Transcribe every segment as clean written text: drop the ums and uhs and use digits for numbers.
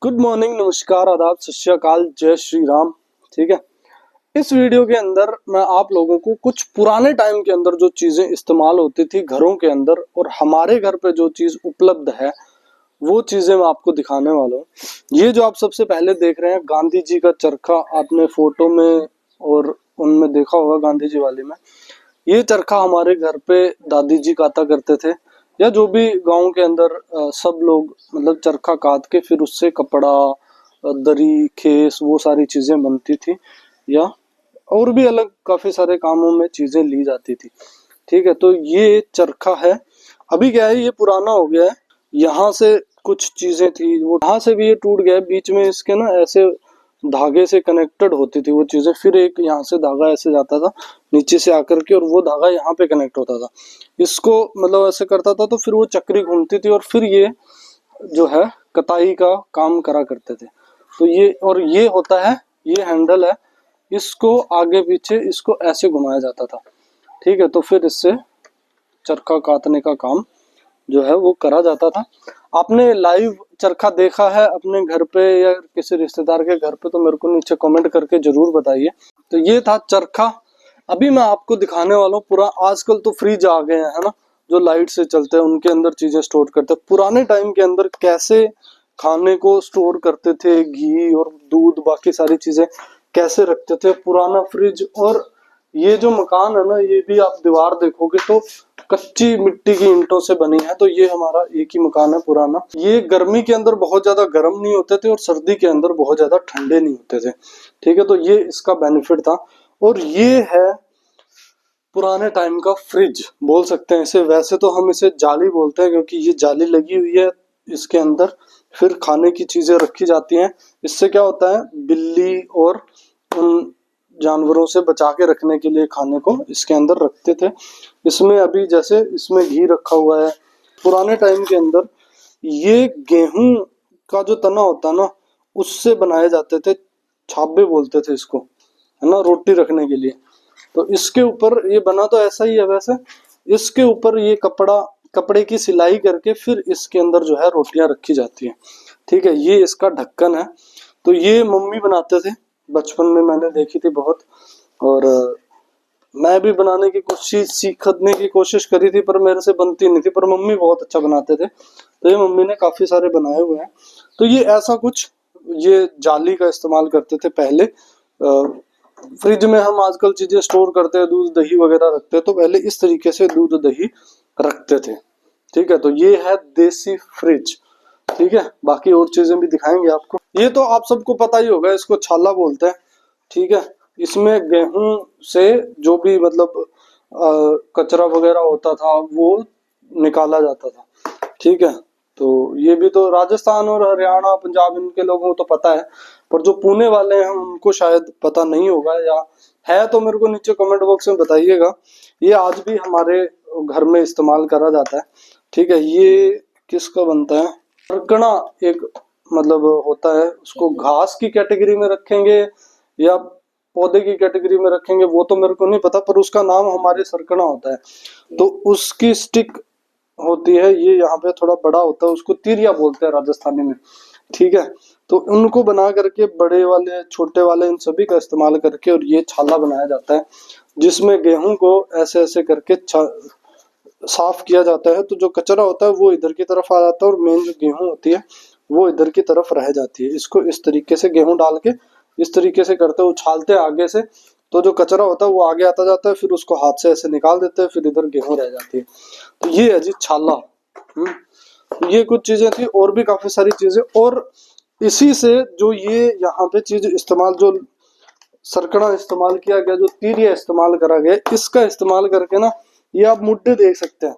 Good morning, नमस्कार, आदाब, सत श्री अकाल, जय श्री राम। ठीक है, इस वीडियो के अंदर मैं आप लोगों को कुछ पुराने टाइम के अंदर जो चीजें इस्तेमाल होती थी घरों के अंदर और हमारे घर पे जो चीज उपलब्ध है वो चीजें मैं आपको दिखाने वाला हूँ। ये जो आप सबसे पहले देख रहे हैं गांधी जी का चरखा, आपने फोटो में और उनमें देखा होगा गांधी जी वाली में। ये चरखा हमारे घर पे दादी जी काता करते थे, या जो भी गांव के अंदर सब लोग मतलब चरखा काट के फिर उससे कपड़ा, दरी, खेस, वो सारी चीजें बनती थी, या और भी अलग काफी सारे कामों में चीजें ली जाती थी। ठीक है, तो ये चरखा है। अभी क्या है, ये पुराना हो गया है। यहाँ से कुछ चीजें थी वो यहाँ से भी ये टूट गया है। बीच में इसके ना ऐसे धागे से कनेक्टेड होती थी वो चीजें, फिर एक यहाँ से धागा ऐसे जाता था नीचे से आकर के, और वो धागा यहाँ पे कनेक्ट होता था। इसको मतलब ऐसे करता था तो फिर वो चक्री घूमती थी और फिर ये जो है कताई का काम करा करते थे। तो ये और ये होता है, ये हैंडल है, इसको आगे पीछे इसको ऐसे घुमाया जाता था। ठीक है, तो फिर इससे चरखा काटने का काम जो है वो करा जाता था। आपने लाइव चरखा देखा है अपने घर पे या किसी रिश्तेदार के घर पे, तो मेरे को नीचे कमेंट करके जरूर बताइए। तो ये था चरखा। अभी मैं आपको दिखाने वाला हूँ पूरा। आजकल तो फ्रिज आ गए हैं, है ना, जो लाइट से चलते हैं, उनके अंदर चीजें स्टोर करते हैं। पुराने टाइम के अंदर कैसे खाने को स्टोर करते थे, घी और दूध बाकी सारी चीजें कैसे रखते थे, पुराना फ्रिज। और ये जो मकान है ना, ये भी आप दीवार देखोगे तो कच्ची मिट्टी की ईंटों से बनी है। तो ये हमारा एक ही मकान है पुराना। ये गर्मी के अंदर बहुत ज्यादा गर्म नहीं होते थे और सर्दी के अंदर बहुत ज्यादा ठंडे नहीं होते थे। ठीक है, तो ये इसका बेनिफिट था। और ये है पुराने टाइम का फ्रिज, बोल सकते हैं इसे। वैसे तो हम इसे जाली बोलते हैं क्योंकि ये जाली लगी हुई है इसके अंदर, फिर खाने की चीजें रखी जाती हैं। इससे क्या होता है, बिल्ली और उन जानवरों से बचा के रखने के लिए खाने को इसके अंदर रखते थे। इसमें अभी जैसे इसमें घी रखा हुआ है। पुराने टाइम के अंदर ये गेहूं का जो तना होता है ना, उससे बनाए जाते थे, छाबे बोलते थे इसको, है ना, रोटी रखने के लिए। तो इसके ऊपर ये बना तो ऐसा ही है वैसे, इसके ऊपर ये कपड़े की सिलाई करके फिर इसके अंदर जो है रोटियां रखी जाती है। ठीक है, ये इसका ढक्कन है। तो ये मम्मी बनाते थे, बचपन में मैंने देखी थी बहुत। और मैं भी बनाने की सीखने की कोशिश करी थी, पर मेरे से बनती नहीं थी, पर मम्मी बहुत अच्छा बनाते थे। तो ये मम्मी ने काफी सारे बनाए हुए हैं। तो ये ऐसा कुछ, ये जाली का इस्तेमाल करते थे पहले। फ्रिज में हम आजकल चीजें स्टोर करते हैं, दूध दही वगैरह रखते हैं, तो पहले इस तरीके से दूध दही रखते थे। ठीक है, तो ये है देसी फ्रिज। ठीक है, बाकी और चीजें भी दिखाएंगे आपको। ये तो आप सबको पता ही होगा, इसको छाला बोलते हैं। ठीक है, इसमें गेहूं से जो भी मतलब कचरा वगैरह होता था वो निकाला जाता था। ठीक है, तो ये भी तो राजस्थान और हरियाणा पंजाब इनके लोगों को तो पता है, पर जो पुणे वाले हैं उनको शायद पता नहीं होगा, या है तो मेरे को नीचे कमेंट बॉक्स में बताइएगा। ये आज भी हमारे घर में इस्तेमाल करा जाता है। ठीक है, ये किसका बनता है, सरकना एक मतलब होता है। उसको घास की कैटेगरी में रखेंगे या पौधे की कैटेगरी में रखेंगे वो तो मेरे को नहीं पता, पर उसका नाम हमारे सरकना होता है। तो उसकी स्टिक होती है, ये यहाँ पे थोड़ा बड़ा होता है, उसको तिरिया बोलते हैं राजस्थानी में। ठीक है, तो उनको बना करके बड़े वाले छोटे वाले इन सभी का इस्तेमाल करके और ये छाला बनाया जाता है, जिसमें गेहूं को ऐसे ऐसे करके साफ किया जाता है। तो जो कचरा होता है वो इधर की तरफ आ जाता है और मेन जो गेहूं होती है वो इधर की तरफ रह जाती है। इसको इस तरीके से गेहूं डाल के इस तरीके से करते हैं, उछालते हैं आगे से, तो जो कचरा होता है वो आगे आता जाता है, फिर उसको हाथ से ऐसे निकाल देते हैं, फिर इधर गेहूं रह जाती है। तो ये है जी छाला। तो ये कुछ चीजें थी, और भी काफी सारी चीजें। और इसी से जो ये यहाँ पे चीज इस्तेमाल, जो सरकड़ा इस्तेमाल किया गया, जो तीरिया इस्तेमाल करा गया, इसका इस्तेमाल करके ना ये आप मुड्डे देख सकते हैं।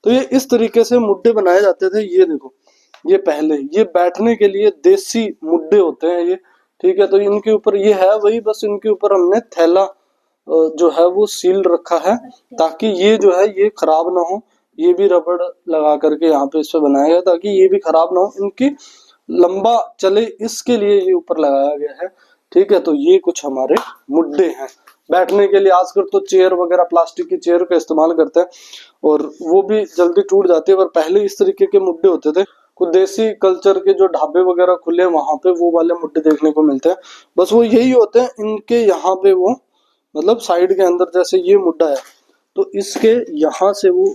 तो ये इस तरीके से मुड्डे बनाए जाते थे। ये देखो, ये पहले ये बैठने के लिए देसी मुड्डे होते हैं ये। ठीक है, तो इनके ऊपर ये है वही, बस इनके ऊपर हमने थैला जो है वो सील रखा है, ताकि ये जो है ये खराब ना हो। ये भी रबड़ लगा करके यहाँ पे इस पे बनाया गया ताकि ये भी खराब ना हो, इनकी लंबा चले, इसके लिए ये ऊपर लगाया गया है। ठीक है, तो ये कुछ हमारे मुड्डे हैं बैठने के लिए। आजकल तो चेयर वगैरह प्लास्टिक की चेयर का इस्तेमाल करते हैं और वो भी जल्दी टूट जाती है, पर पहले इस तरीके के मुड्डे होते थे। कुछ देसी कल्चर के जो ढाबे वगैरह खुले हैं वहां पे वो वाले मुड्डे देखने को मिलते हैं। बस वो यही होते हैं, इनके यहाँ पे वो मतलब साइड के अंदर जैसे ये मुड्डा है तो इसके यहाँ से वो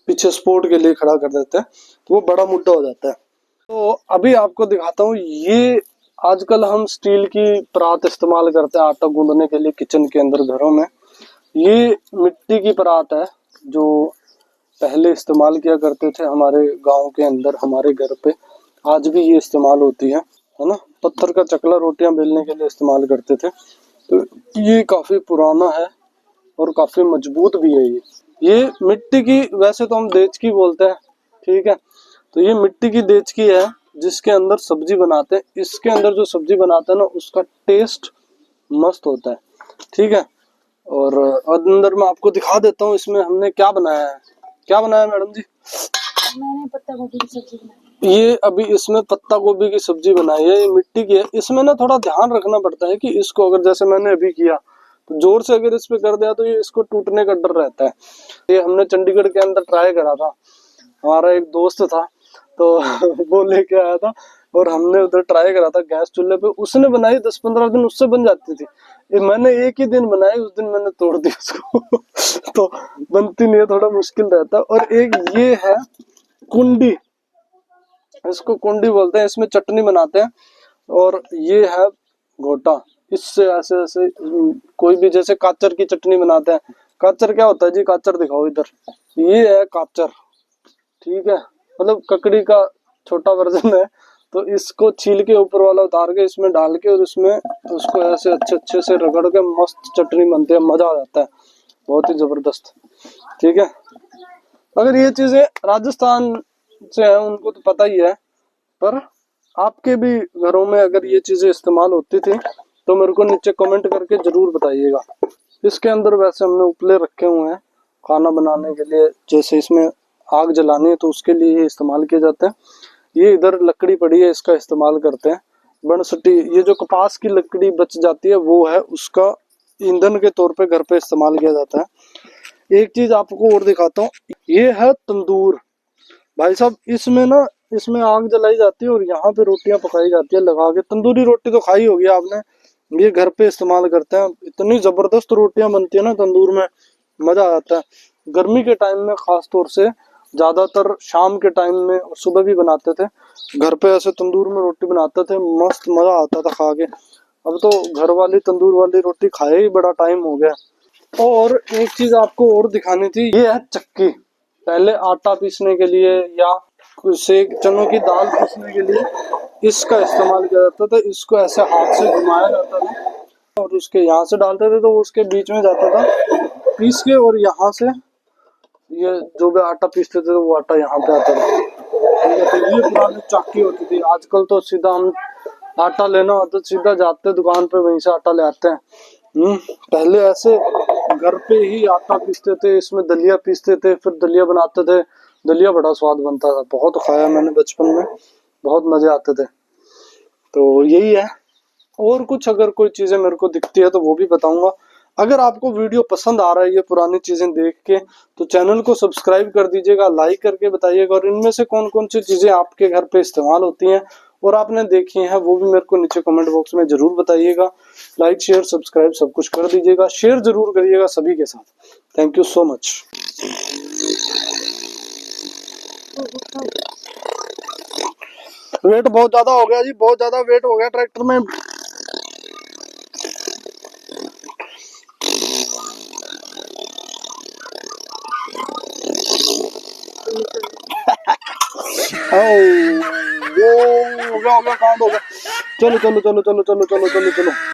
पीछे सपोर्ट के लिए खड़ा कर देते हैं तो वो बड़ा मुड्डा हो जाता है। तो अभी आपको दिखाता हूँ, ये आजकल हम स्टील की परात इस्तेमाल करते हैं आटा गूंदने के लिए किचन के अंदर घरों में। ये मिट्टी की परात है जो पहले इस्तेमाल किया करते थे हमारे गांव के अंदर, हमारे घर पे आज भी ये इस्तेमाल होती है ना। पत्थर का चकला रोटियां बेलने के लिए इस्तेमाल करते थे। तो ये काफी पुराना है और काफी मजबूत भी है। ये मिट्टी की, वैसे तो हम देचकी बोलते हैं, ठीक है, तो ये मिट्टी की देचकी है जिसके अंदर सब्जी बनाते हैं। इसके अंदर जो सब्जी बनाते हैं ना उसका टेस्ट मस्त होता है, ठीक है। और अंदर मैं आपको दिखा देता हूँ इसमें हमने क्या बनाया है। क्या बनाया मैडम जी? मैंने पत्ता गोभी की सब्जी बनाई। ये अभी इसमें पत्ता गोभी की सब्जी बनाई है। ये मिट्टी की है, इसमें ना थोड़ा ध्यान रखना पड़ता है कि इसको अगर जैसे मैंने अभी किया तो जोर से अगर इस पे कर दिया तो ये इसको टूटने का डर रहता है। ये हमने चंडीगढ़ के अंदर ट्राई करा था, हमारा एक दोस्त था तो वो लेके आया था और हमने उधर ट्राई करा था गैस चूल्हे पे। उसने बनाई 10-15 दिन उससे बन जाती थी। मैंने एक ही दिन बनाई, उस दिन मैंने तोड़ दी उसको तो बनती नहीं है, थोड़ा मुश्किल रहता है। और एक ये है कुंडी, इसको कुंडी बोलते हैं, इसमें चटनी बनाते हैं। और ये है घोटा, इससे ऐसे ऐसे कोई भी जैसे काचर की चटनी बनाते हैं। काचर क्या होता है जी? काचर दिखाओ इधर। ये है काचर, ठीक है, मतलब ककड़ी का छोटा वर्जन है। तो इसको छील के ऊपर वाला उतार के इसमें डाल के और उसमें उसको ऐसे अच्छे अच्छे से रगड़ के मस्त चटनी बनती है, मजा आ जाता है, बहुत ही जबरदस्त, ठीक है। अगर ये चीजें राजस्थान से है उनको तो पता ही है, पर आपके भी घरों में अगर ये चीजें इस्तेमाल होती थी तो मेरे को नीचे कमेंट करके जरूर बताइएगा। इसके अंदर वैसे हमने उपले रखे हुए हैं खाना बनाने के लिए, जैसे इसमें आग जलानी है तो उसके लिए इस्तेमाल किए जाते हैं। ये इधर लकड़ी पड़ी है, इसका इस्तेमाल करते हैं। बनसटी, ये जो कपास की लकड़ी बच जाती है वो है, उसका ईंधन के तौर पे घर पे इस्तेमाल किया जाता है। एक चीज आपको और दिखाता हूँ, ये है तंदूर। भाई साहब इसमें ना, इसमें आग जलाई जाती है और यहाँ पे रोटियां पकाई जाती है लगा के। तंदूरी रोटी तो खाई होगी आपने, ये घर पे इस्तेमाल करते हैं। इतनी जबरदस्त रोटियां बनती है ना तंदूर में, मजा आ जाता है। गर्मी के टाइम में खास तौर से, ज्यादातर शाम के टाइम में और सुबह भी बनाते थे घर पे, ऐसे तंदूर में रोटी बनाते थे, मस्त मजा आता था खा के। अब तो घर वाली तंदूर वाली रोटी खाए ही बड़ा टाइम हो गया। और एक चीज आपको और दिखानी थी, ये है चक्की। पहले आटा पीसने के लिए या से चनों की दाल पीसने के लिए इसका इस्तेमाल किया जाता था। इसको ऐसे हाथ से घुमाया जाता था और उसके यहाँ से डालते थे तो वो उसके बीच में जाता था पीस के, और यहाँ से ये जो भी आटा पीसते थे तो वो आटा यहाँ पे आता था, ठीक है। तो ये पुरानी चक्की होती थी। आजकल तो सीधा हम आटा लेना होता तो सीधा जाते दुकान पे, वहीं से आटा ले आते हैं। पहले ऐसे घर पे ही आटा पीसते थे, इसमें दलिया पीसते थे, फिर दलिया बनाते थे। दलिया बड़ा स्वाद बनता था, बहुत खाया मैंने बचपन में, बहुत मजे आते थे। तो यही है। और कुछ अगर कोई चीजें मेरे को दिखती है तो वो भी बताऊंगा। अगर आपको वीडियो पसंद आ रहा है ये पुरानी चीजें देख के तो चैनल को सब्सक्राइब कर दीजिएगा, लाइक करके बताइएगा। और इनमें से कौन कौन सी चीजें आपके घर पे इस्तेमाल होती हैं और आपने देखी हैं वो भी मेरे को नीचे कमेंट बॉक्स में जरूर बताइएगा। लाइक शेयर सब्सक्राइब सब कुछ कर दीजिएगा, शेयर जरूर करिएगा सभी के साथ। Thank you so much. Weight बहुत ज्यादा हो गया जी, बहुत ज्यादा वेट हो गया ट्रैक्टर में। हो गया काउंट हो गया। चलो चलो चलो चलो चलो चलो चलो चलो।